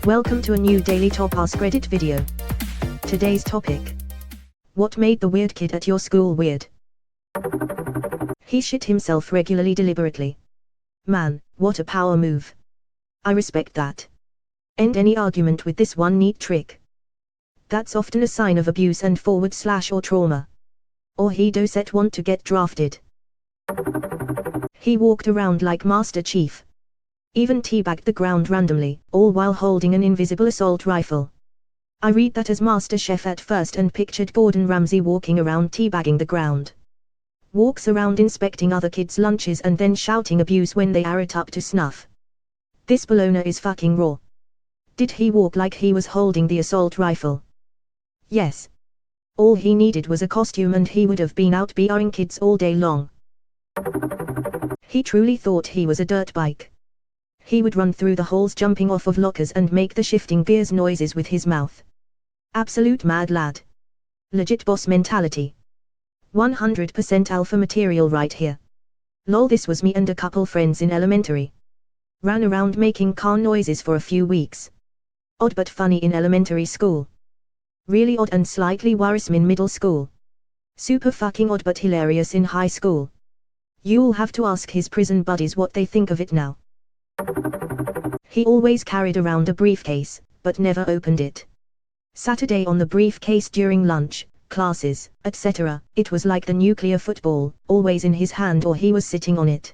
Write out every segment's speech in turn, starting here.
Welcome to a new Daily Top Askreddit video. Today's topic: what made the weird kid at your school weird? He shit himself regularly deliberately. Man, what a power move. I respect that. End any argument with this one neat trick. That's often a sign of abuse and / or trauma. Or he doesn't want to get drafted. He walked around like Master Chief. Even teabagged the ground randomly, all while holding an invisible assault rifle. I read that as Master Chef at first and pictured Gordon Ramsay walking around teabagging the ground. Walks around inspecting other kids' lunches and then shouting abuse when they are it up to snuff. This bologna is fucking raw. Did he walk like he was holding the assault rifle? Yes. All he needed was a costume and he would have been out BRing kids all day long. He truly thought he was a dirt bike. He would run through the halls jumping off of lockers and make the shifting gears noises with his mouth. Absolute mad lad. Legit boss mentality. 100% alpha material right here. Lol, this was me and a couple friends in elementary. Ran around making car noises for a few weeks. Odd but funny in elementary school. Really odd and slightly worrisome in middle school. Super fucking odd but hilarious in high school. You'll have to ask his prison buddies what they think of it now. He always carried around a briefcase, but never opened it. Saturday on the briefcase during lunch, classes, etc., it was like the nuclear football, always in his hand or he was sitting on it.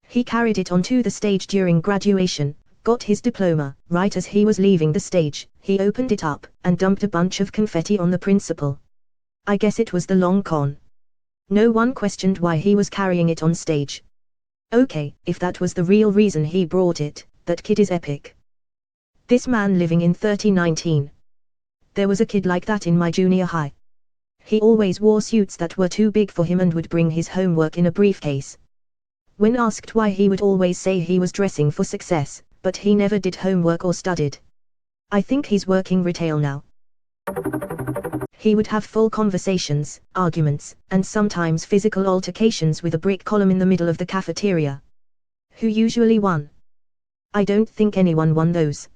He carried it onto the stage during graduation, got his diploma. Right as he was leaving the stage, he opened it up, and dumped a bunch of confetti on the principal. I guess it was the long con. No one questioned why he was carrying it on stage. Okay, if that was the real reason he brought it, that kid is epic. This man living in 3019. There was a kid like that in my junior high. He always wore suits that were too big for him and would bring his homework in a briefcase. When asked why, he would always say he was dressing for success, but he never did homework or studied. I think he's working retail now. He would have full conversations, arguments, and sometimes physical altercations with a brick column in the middle of the cafeteria. Who usually won? I don't think anyone won those.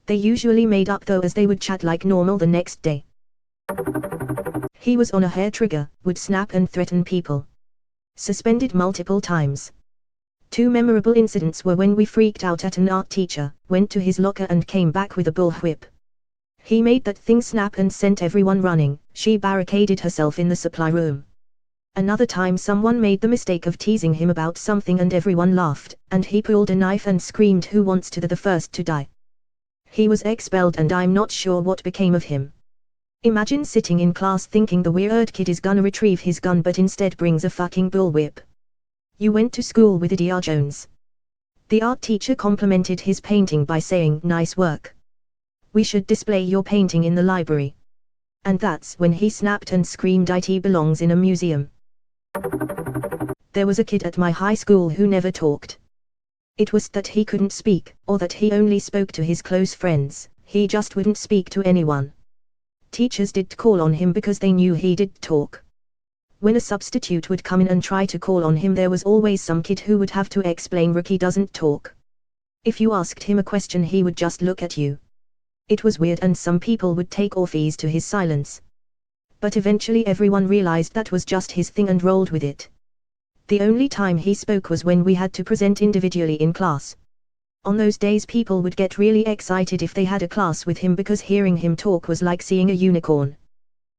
They usually made up though, as they would chat like normal the next day. He was on a hair trigger, would snap and threaten people. Suspended multiple times. 2 memorable incidents were when we freaked out at an art teacher, went to his locker and came back with a bullwhip. He made that thing snap and sent everyone running. She barricaded herself in the supply room. Another time someone made the mistake of teasing him about something and everyone laughed, and he pulled a knife and screamed, "Who wants to be the first to die?" He was expelled and I'm not sure what became of him. Imagine sitting in class thinking the weird kid is gonna retrieve his gun but instead brings a fucking bullwhip. You went to school with Dr. Jones. The art teacher complimented his painting by saying, "Nice work. We should display your painting in the library." And that's when he snapped and screamed, "It belongs in a museum." There was a kid at my high school who never talked. It was that he couldn't speak, or that he only spoke to his close friends. He just wouldn't speak to anyone. Teachers did call on him because they knew he did talk. When a substitute would come in and try to call on him, there was always some kid who would have to explain Ricky doesn't talk. If you asked him a question, he would just look at you. It was weird and some people would take offense to his silence. But eventually everyone realized that was just his thing and rolled with it. The only time he spoke was when we had to present individually in class. On those days people would get really excited if they had a class with him because hearing him talk was like seeing a unicorn.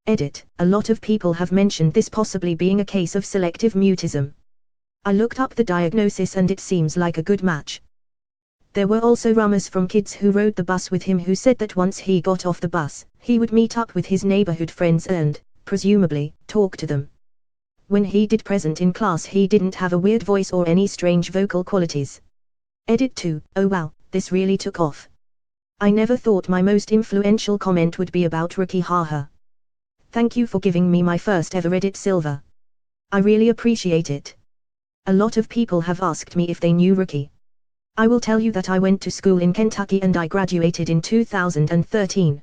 Edit: a lot of people have mentioned this possibly being a case of selective mutism. I looked up the diagnosis and it seems like a good match. There were also rumors from kids who rode the bus with him who said that once he got off the bus, he would meet up with his neighborhood friends and, presumably, talk to them. When he did present in class, he didn't have a weird voice or any strange vocal qualities. Edit 2: oh wow, this really took off. I never thought my most influential comment would be about Ricky, haha. Thank you for giving me my first ever Reddit silver. I really appreciate it. A lot of people have asked me if they knew Ricky. I will tell you that I went to school in Kentucky and I graduated in 2013.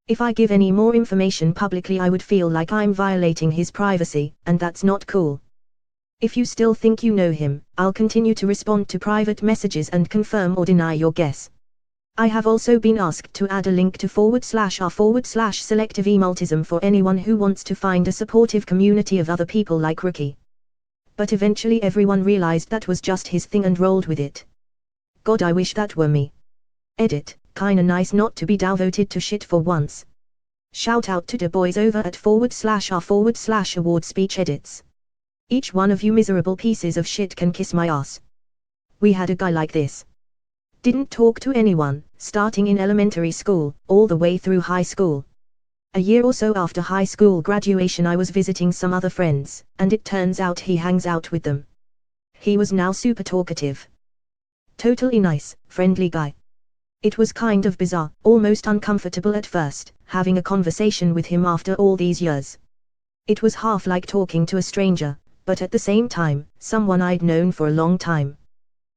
If I give any more information publicly, I would feel like I'm violating his privacy, and that's not cool. If you still think you know him, I'll continue to respond to private messages and confirm or deny your guess. I have also been asked to add a link to /r/selective emultism for anyone who wants to find a supportive community of other people like Rookie. But eventually everyone realized that was just his thing and rolled with it. God, I wish that were me. Edit, kinda nice not to be downvoted to shit for once. Shout out to the boys over at /r/award speech edits. Each one of you miserable pieces of shit can kiss my ass. We had a guy like this. Didn't talk to anyone, starting in elementary school, all the way through high school. A year or so after high school graduation I was visiting some other friends, and it turns out he hangs out with them. He was now super talkative. Totally nice, friendly guy. It was kind of bizarre, almost uncomfortable at first, having a conversation with him after all these years. It was half like talking to a stranger, but at the same time, someone I'd known for a long time.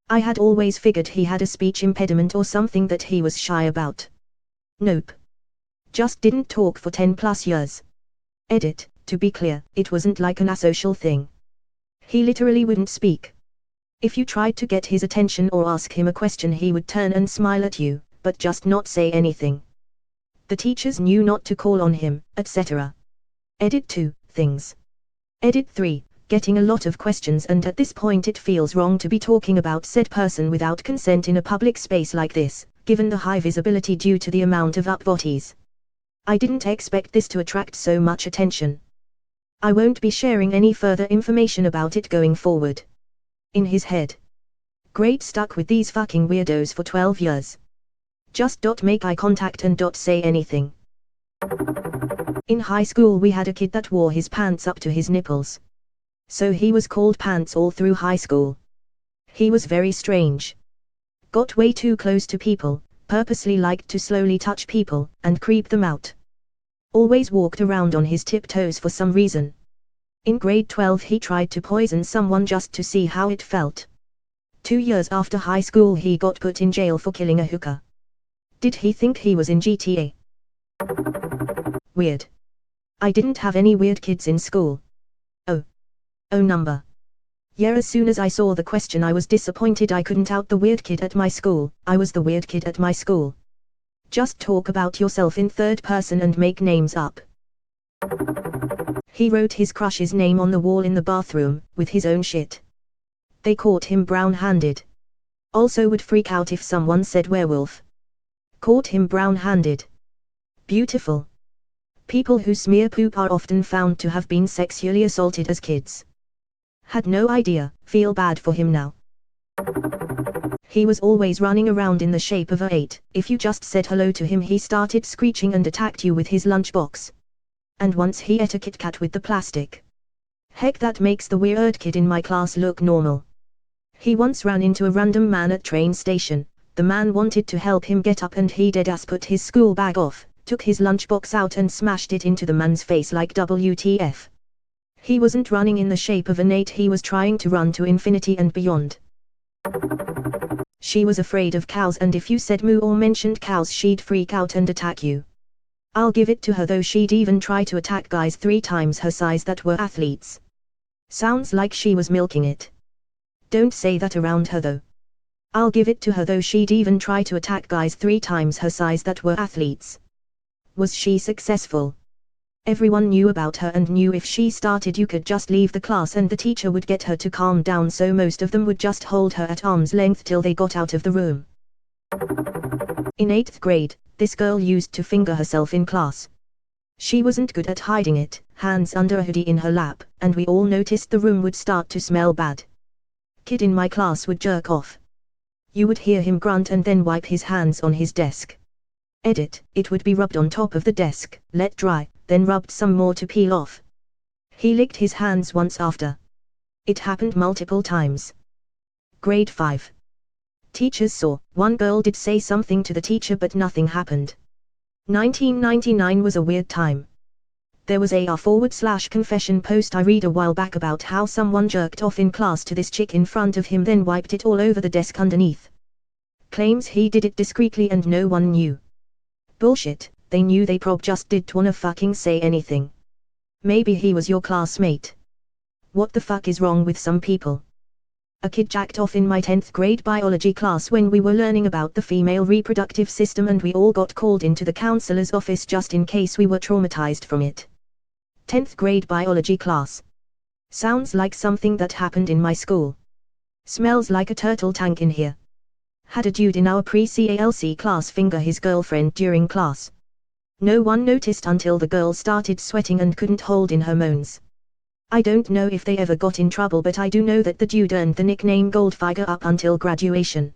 I had always figured he had a speech impediment or something that he was shy about. Nope. Just didn't talk for 10+ years. Edit, to be clear, it wasn't like an asocial thing. He literally wouldn't speak. If you tried to get his attention or ask him a question he would turn and smile at you, but just not say anything. The teachers knew not to call on him, etc. Edit 2, things. Edit 3, getting a lot of questions, and at this point it feels wrong to be talking about said person without consent in a public space like this, given the high visibility due to the amount of upvotees. I didn't expect this to attract so much attention. I won't be sharing any further information about it going forward. In his head. Great, stuck with these fucking weirdos for 12 years. Just make eye contact and say anything. In high school we had a kid that wore his pants up to his nipples. So he was called Pants all through high school. He was very strange. Got way too close to people, purposely liked to slowly touch people, and creep them out. Always walked around on his tiptoes for some reason. In grade 12 he tried to poison someone just to see how it felt. 2 years after high school he got put in jail for killing a hooker. Did he think he was in GTA? Weird. I didn't have any weird kids in school. Oh number. Yeah, as soon as I saw the question I was disappointed I couldn't out the weird kid at my school. I was the weird kid at my school. Just talk about yourself in third person and make names up. He wrote his crush's name on the wall in the bathroom, with his own shit. They caught him brown-handed. Also would freak out if someone said werewolf. Caught him brown-handed. Beautiful. People who smear poop are often found to have been sexually assaulted as kids. Had no idea, feel bad for him now. He was always running around in the shape of a 8, if you just said hello to him he started screeching and attacked you with his lunchbox. And once he ate a Kit Kat with the plastic. Heck, that makes the weird kid in my class look normal. He once ran into a random man at train station. The man wanted to help him get up and he deadass put his school bag off, took his lunchbox out and smashed it into the man's face like WTF. He wasn't running in the shape of an 8, he was trying to run to infinity and beyond. She was afraid of cows, and if you said moo or mentioned cows she'd freak out and attack you. I'll give it to her though, she'd even try to attack guys 3 times her size that were athletes. Sounds like she was milking it. Don't say that around her though. I'll give it to her though, she'd even try to attack guys 3 times her size that were athletes. Was she successful? Everyone knew about her and knew if she started you could just leave the class and the teacher would get her to calm down, so most of them would just hold her at arm's length till they got out of the room. In 8th grade, this girl used to finger herself in class. She wasn't good at hiding it, hands under a hoodie in her lap, and we all noticed the room would start to smell bad. Kid in my class would jerk off. You would hear him grunt and then wipe his hands on his desk. Edit, it would be rubbed on top of the desk, let dry, then rubbed some more to peel off. He licked his hands once after. It happened multiple times. Grade 5. Teachers saw, one girl did say something to the teacher but nothing happened. 1999 was a weird time. There was a r/confession post I read a while back about how someone jerked off in class to this chick in front of him then wiped it all over the desk underneath. Claims he did it discreetly and no one knew. Bullshit, they knew, they just didn't wanna fucking say anything. Maybe he was your classmate. What the fuck is wrong with some people? A kid jacked off in my 10th grade biology class when we were learning about the female reproductive system, and we all got called into the counselor's office just in case we were traumatized from it. 10th grade biology class. Sounds like something that happened in my school. Smells like a turtle tank in here. Had a dude in our pre-CALC class finger his girlfriend during class. No one noticed until the girl started sweating and couldn't hold in her moans. I don't know if they ever got in trouble, but I do know that the dude earned the nickname Goldfinger up until graduation.